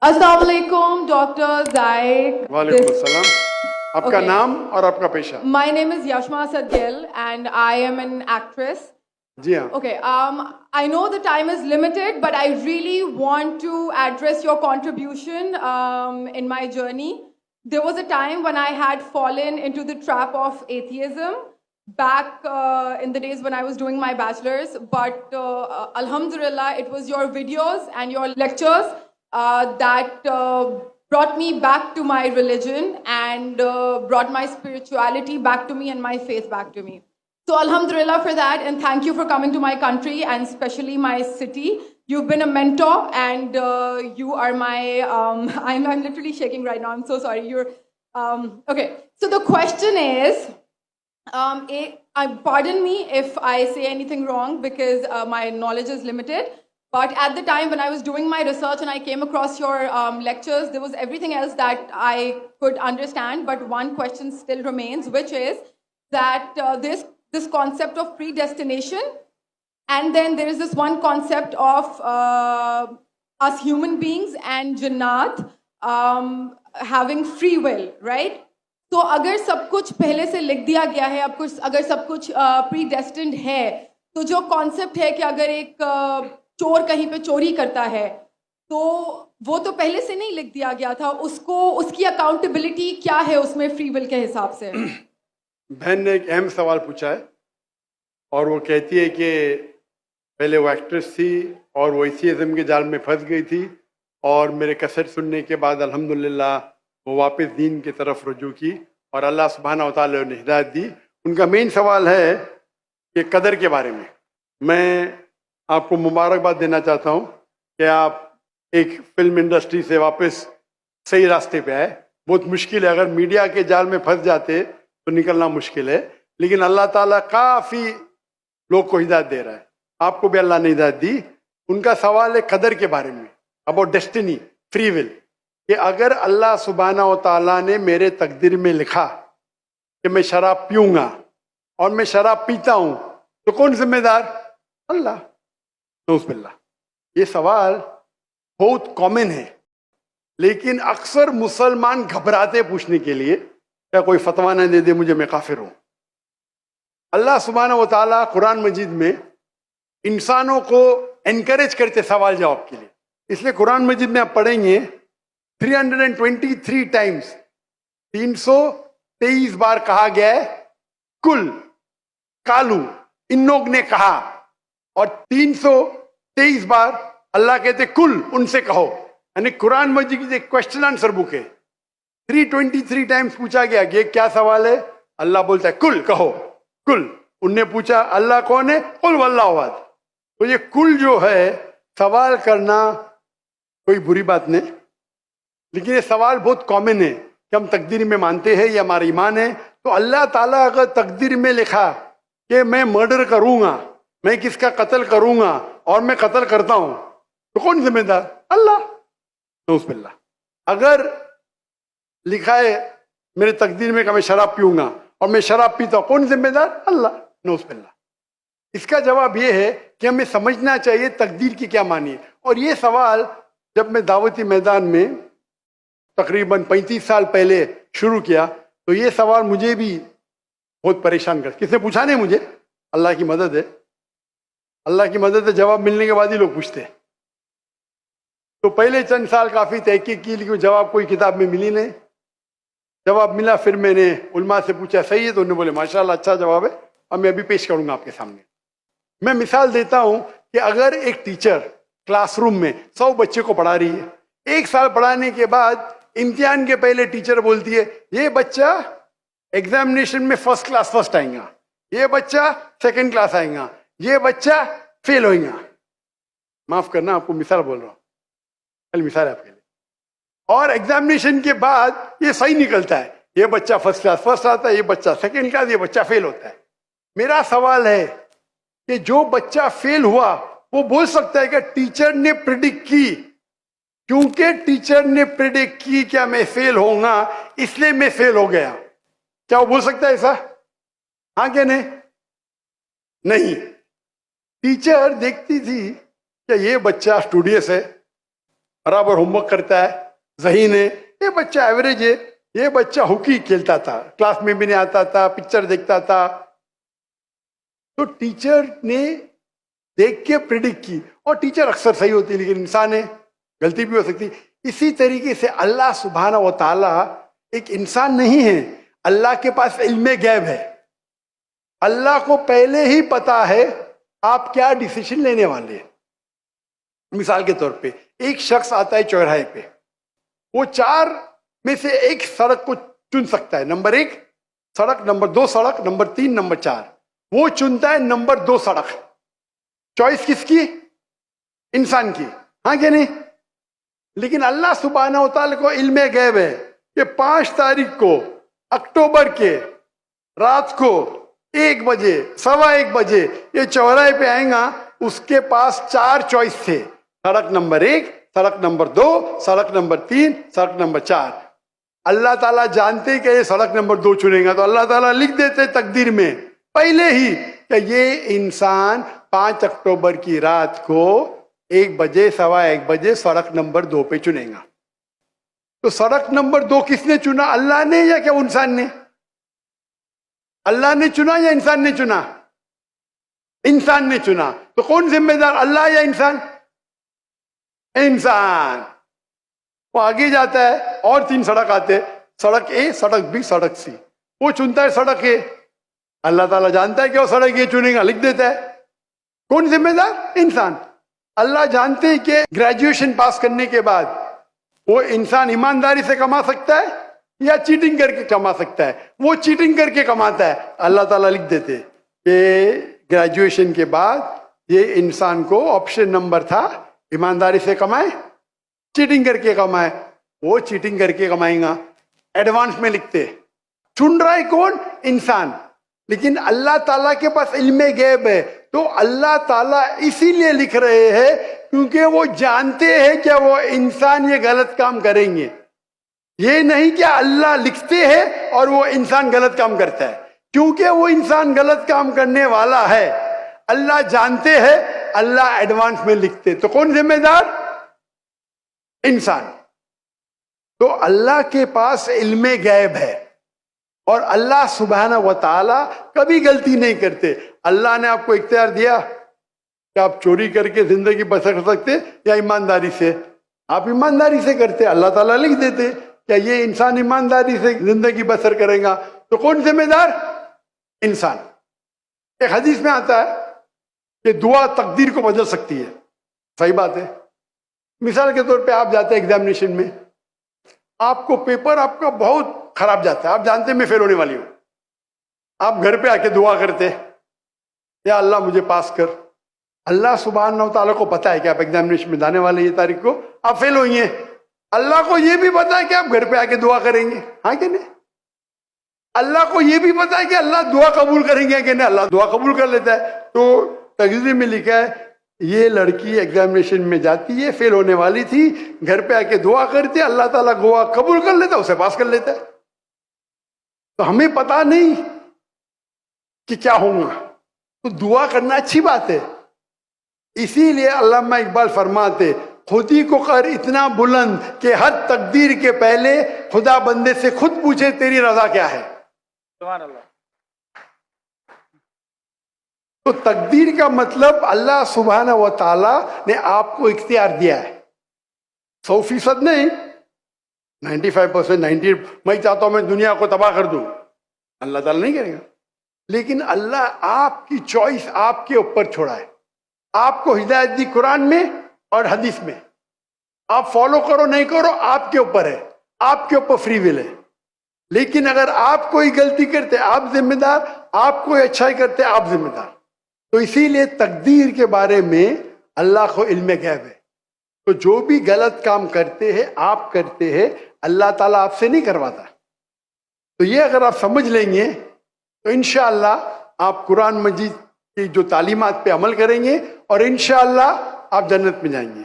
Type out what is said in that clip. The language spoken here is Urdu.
السلام علیکم ڈاکٹر زائد. وعلیکم السلام. آپ کا نام اور آپ کا پیشہ؟ My name is Yashma Sadgil and I am an actress. جی ہاں. Okay, I know the time is limited, but I really want to address your contribution in my journey. There was a time when I had fallen into the trap of atheism back in the days when I was doing my bachelor's, but alhamdulillah, it was your videos and your lectures that brought me back to my religion and brought my spirituality back to me and my faith back to me. So alhamdulillah for that, and thank you for coming to my country and especially my city. You've been a mentor and you are my, I'm literally shaking right now, I'm so sorry. Okay, so the question is, pardon me if I say anything wrong because my knowledge is limited. But at the time when I was doing my research and I came across your lectures, there was everything else that I could understand. But one question still remains, which is that this concept of predestination, and then there is this one concept of us human beings and Jannat having free will, right? تو اگر سب کچھ پہلے سے لکھ دیا گیا ہے, اگر سب کچھ predestined ہے, تو جو کانسیپٹ ہے کہ اگر ایک چور کہیں پہ چوری کرتا ہے تو وہ تو پہلے سے نہیں لکھ دیا گیا تھا, اس کی اکاؤنٹیبلٹی کیا ہے اس میں فری ول کے حساب سے؟ بہن نے ایک اہم سوال پوچھا ہے اور وہ کہتی ہے کہ پہلے وہ ایکٹریس تھی اور وہ ایتھیزم کے جال میں پھنس گئی تھی, اور میرے کیسٹ سننے کے بعد الحمدللہ وہ واپس دین کی طرف رجوع کی اور اللہ سبحانہ و تعالیٰ نے ہدایت دی. ان کا مین سوال ہے کہ قدر کے بارے میں. میں آپ کو مبارکباد دینا چاہتا ہوں کہ آپ ایک فلم انڈسٹری سے واپس صحیح راستے پہ آئے. بہت مشکل ہے, اگر میڈیا کے جال میں پھنس جاتے تو نکلنا مشکل ہے, لیکن اللہ تعالیٰ کافی لوگ کو ہدایت دے رہا ہے. آپ کو بھی اللہ نے ہدایت دی. ان کا سوال ہے قدر کے بارے میں, اباؤٹ ڈیسٹینی, فری ول, کہ اگر اللہ سبحانہ و تعالیٰ نے میرے تقدیر میں لکھا کہ میں شراب پیوں گا اور میں شراب پیتا ہوں تو کون ذمہ دار؟ اللہ. نعوذ باللہ. یہ سوال بہت کامن ہے, لیکن اکثر مسلمان گھبراتے پوچھنے کے لیے کیا کوئی فتویٰ نہ دے دے مجھے, میں کافر ہوں. اللہ سبحانہ و تعالیٰ قرآن مجید میں انسانوں کو انکریج کرتے سوال جواب کے لیے. اس لیے قرآن مجید میں آپ پڑھیں گے 323 ٹائمز, 323 بار کہا گیا ہے کل, کالو, ان لوگ نے کہا, اور 323 بار اللہ کہتے کل, ان سے کہو. یعنی قرآن مجید کی ایک کوشچن آنسر بک ہے. 323 ٹائمز پوچھا گیا کہ کیا سوال ہے, اللہ بولتا ہے کل, کہو کل. ان نے پوچھا اللہ کون ہے, قل واللہ احد. تو یہ کل جو ہے سوال کرنا کوئی بری بات نہیں, لیکن یہ سوال بہت کامن ہے کہ ہم تقدیر میں مانتے ہیں, یہ ہمارا ایمان ہے. تو اللہ تعالیٰ اگر تقدیر میں لکھا کہ میں مرڈر کروں گا, میں کس کا قتل کروں گا اور میں قتل کرتا ہوں, تو کون ذمہ دار؟ اللہ. نعوذ باللہ. اگر لکھا ہے میرے تقدیر میں کہ میں شراب پیوں گا اور میں شراب پیتا ہوں, کون ذمہ دار؟ اللہ. نعوذ باللہ. اس کا جواب یہ ہے کہ ہمیں سمجھنا چاہیے تقدیر کی کیا معنی ہے. اور یہ سوال جب میں دعوتی میدان میں تقریباً 35 سال پہلے شروع کیا تو یہ سوال مجھے بھی بہت پریشان کر. کس نے پوچھا نہیں مجھے, اللہ کی مدد ہے, اللہ کی مدد ہے, جواب ملنے کے بعد ہی لوگ پوچھتے ہیں. تو پہلے چند سال کافی تحقیق کی, لیکن جواب کوئی کتاب میں ملی نہیں. جواب ملا, پھر میں نے علماء سے پوچھا صحیح ہے, تو انہوں نے بولے ماشاءاللہ اچھا جواب ہے, اور میں ابھی پیش کروں گا آپ کے سامنے. میں مثال دیتا ہوں کہ اگر ایک ٹیچر کلاس روم میں 100 بچے کو پڑھا رہی ہے, 1 سال پڑھانے کے بعد امتحان کے پہلے ٹیچر بولتی ہے یہ بچہ ایگزامینیشن میں فرسٹ کلاس فرسٹ آئیں گا, یہ بچہ سیکنڈ کلاس آئیں گا, یہ بچہ فیل ہوئیں گا. معاف کرنا, آپ کو مثال بول رہا ہوں, کل مثال ہے آپ کے لیے. اور ایگزامینیشن کے بعد یہ صحیح نکلتا ہے, یہ بچہ فرسٹ کلاس فرسٹ آتا ہے, یہ بچہ سیکنڈ کلاس, یہ بچہ فیل ہوتا ہے. میرا سوال ہے کہ جو بچہ فیل ہوا وہ بول سکتا ہے کہ ٹیچر نے پریڈکٹ کی, کیونکہ ٹیچر نے پریڈکٹ کی کیا میں فیل ہوں گا اس لیے میں فیل ہو گیا. کیا وہ بول سکتا ہے ایسا؟ ہاں کہ نہیں؟ نہیں. ٹیچر دیکھتی تھی کہ یہ بچہ اسٹوڈیس ہے, برابر ہوم ورک کرتا ہے, ذہین ہے, یہ بچہ ایوریج ہے, یہ بچہ ہاکی کھیلتا تھا, کلاس میں بھی نہیں آتا تھا, پکچر دیکھتا تھا. تو ٹیچر نے دیکھ کے پریڈکٹ کی, اور ٹیچر اکثر صحیح ہوتی ہے لیکن انسان ہے, غلطی بھی ہو سکتی. اسی طریقے سے اللہ سبحانہ و تعالی ایک انسان نہیں ہے, اللہ کے پاس علم غیب ہے. اللہ کو پہلے ہی پتا ہے آپ کیا ڈیسیشن لینے والے ہیں. مثال کے طور پہ ایک شخص آتا ہے چوراہے پہ, وہ 4 میں سے ایک سڑک کو چن سکتا ہے, نمبر 1 سڑک, نمبر 2 سڑک, نمبر 3, نمبر 4. وہ چنتا ہے نمبر 2 سڑک. چوائس کس کی؟ انسان کی, ہاں کہ نہیں؟ لیکن اللہ سبحانہ و تعالی کو علم غیب ہے کہ 5 تاریخ کو اکتوبر کے رات کو 1 بجے 1:15 بجے یہ چوراہے پہ آئیں گا. اس کے پاس 4 چوائس تھے, سڑک نمبر 1, سڑک نمبر 2, سڑک نمبر 3, سڑک نمبر 4. اللہ تعالیٰ جانتے کہ یہ سڑک نمبر 2 چنے گا, تو اللہ تعالیٰ لکھ دیتے تقدیر میں پہلے ہی کہ یہ انسان 5 اکتوبر کی رات کو 1 بجے 1:15 بجے سڑک نمبر 2 پہ چنے گا. تو سڑک نمبر 2 کس نے چنا, اللہ نے یا کیا انسان نے؟ اللہ نے چنا یا انسان نے چنا؟ انسان نے چنا. تو کون ذمہ دار, اللہ یا انسان؟ انسان. وہ آگے جاتا ہے اور 3 سڑک آتے, سڑک اے, سڑک بی, سڑک سی. وہ چنتا ہے سڑک اے, اللہ تعالیٰ جانتا ہے کہ وہ سڑک اے چنے گا, لکھ دیتا ہے. کون ذمہ دار؟ انسان. اللہ جانتے ہیں کہ گریجویشن پاس کرنے کے بعد وہ انسان ایمانداری سے کما سکتا ہے یا چیٹنگ کر کے کما سکتا ہے. وہ چیٹنگ کر کے کماتا ہے, اللہ تعالیٰ لکھ دیتے کہ گریجویشن کے بعد یہ انسان کو آپشن نمبر تھا, ایمانداری سے کمائے, چیٹنگ کر کے کمائے. وہ چیٹنگ کر کے کمائیں گا, ایڈوانس میں لکھتے. چن رہا ہے کون؟ انسان. لیکن اللہ تعالیٰ کے پاس علم غیب ہے, تو اللہ تعالیٰ اسی لیے لکھ رہے ہیں کیونکہ وہ جانتے ہیں کہ وہ انسان یہ غلط کام کریں گے. یہ نہیں کہ اللہ لکھتے ہیں اور وہ انسان غلط کام کرتا ہے, کیونکہ وہ انسان غلط کام کرنے والا ہے. اللہ جانتے ہیں, اللہ ایڈوانس میں لکھتے. تو کون ذمہ دار؟ انسان. تو اللہ کے پاس علم غیب ہے, اور اللہ سبحانہ و تعالی کبھی غلطی نہیں کرتے. اللہ نے آپ کو اختیار دیا کہ آپ چوری کر کے زندگی بسر کر سکتے یا ایمانداری سے. آپ ایمانداری سے کرتے, اللہ تعالیٰ لکھ دیتے کہ یہ انسان ایمانداری سے زندگی بسر کرے گا. تو کون ذمہ دار؟ انسان. ایک حدیث میں آتا ہے کہ دعا تقدیر کو بدل سکتی ہے. صحیح بات ہے. مثال کے طور پہ آپ جاتے ہیں ایگزامینیشن میں, آپ کو پیپر آپ کا بہت خراب جاتا ہے, آپ جانتے ہیں میں فیل ہونے والی ہوں. آپ گھر پہ آ کے دعا کرتے, یا اللہ مجھے پاس کر. اللہ سبحانہ و تعالیٰ کو پتا ہے کہ آپ ایگزامینیشن میں جانے والے یہ تاریخ کو آپ فیل ہوئی ہیں. اللہ کو یہ بھی پتا ہے کہ آپ گھر پہ آ کے دعا کریں گے, ہاں کہ نہیں؟ اللہ کو یہ بھی پتا ہے کہ اللہ دعا قبول کریں گے کہ نہیں, اللہ دعا قبول کر لیتا ہے. تو تقریر میں لکھا ہے یہ لڑکی ایگزامینیشن میں جاتی ہے, فیل ہونے والی تھی, گھر پہ آ کے دعا کرتے, اللہ تعالیٰ دعا قبول کر لیتا, اسے پاس کر لیتا ہے. تو ہمیں پتا نہیں کہ کیا ہوگا, تو دعا کرنا اچھی بات ہے. اسی لیے علامہ اقبال فرماتے خودی کو کر اتنا بلند کہ ہر تقدیر کے پہلے خدا بندے سے خود پوچھے تیری رضا کیا ہے. سبحان اللہ. تو تقدیر کا مطلب اللہ سبحانہ و تعالیٰ نے آپ کو اختیار دیا ہے, 100% نہیں, 95%, 90. میں چاہتا ہوں میں دنیا کو تباہ کر دوں, اللہ تعالیٰ نہیں کرے گا. لیکن اللہ آپ کی چوائس آپ کے اوپر چھوڑا ہے. آپ کو ہدایت دی قرآن میں اور حدیث میں, آپ فالو کرو نہیں کرو آپ کے اوپر ہے, آپ کے اوپر فری ول ہے. لیکن اگر آپ کوئی غلطی کرتے آپ ذمہ دار, آپ کوئی اچھائی کرتے آپ ذمہ دار. تو اسی لیے تقدیر کے بارے میں اللہ کو علم غیب ہے. تو جو بھی غلط کام کرتے ہیں آپ کرتے ہیں, اللہ تعالیٰ آپ سے نہیں کرواتا. تو یہ اگر آپ سمجھ لیں گے تو انشاءاللہ آپ قرآن مجید کی جو تعلیمات پہ عمل کریں گے اور انشاءاللہ آپ جنت میں جائیں گے.